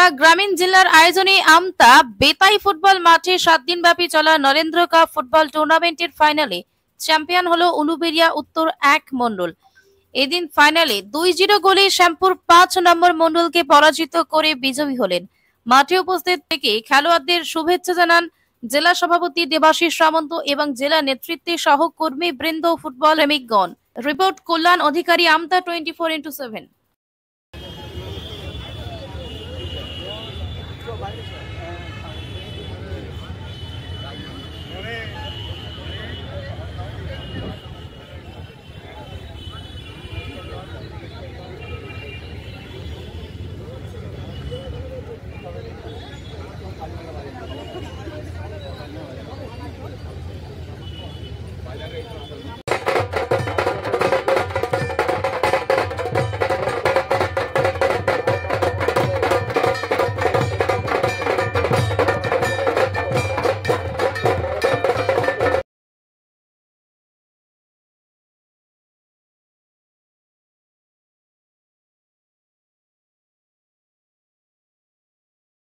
নওগাঁ গ্রামীণ জেলার আয়োজনে আমতা বেতাই ফুটবল মাঠে 7 দিনব্যাপী চলা নরেন্দ্র কাপ ফুটবল টুর্নামেন্টের ফাইনালে চ্যাম্পিয়ন হলো উলুবেড়িয়া উত্তর 1 মণ্ডল। এদিন ফাইনালে 2-0 গোলে শ্যামপুর 5 নম্বর মণ্ডলকে পরাজিত করে বিজয়ী হলেন। মাঠে উপস্থিত থেকে খেলোয়াড়দের শুভেচ্ছা জানান জেলা সভাপতি দেবাশিস সামন্ত এবং জেলা নেতৃত্বের সহকর্মী বৃন্দ ফুটবল প্রেমিকগণ। রিপোর্ট কল্যাণ অধিকারী, আমতা 24x7।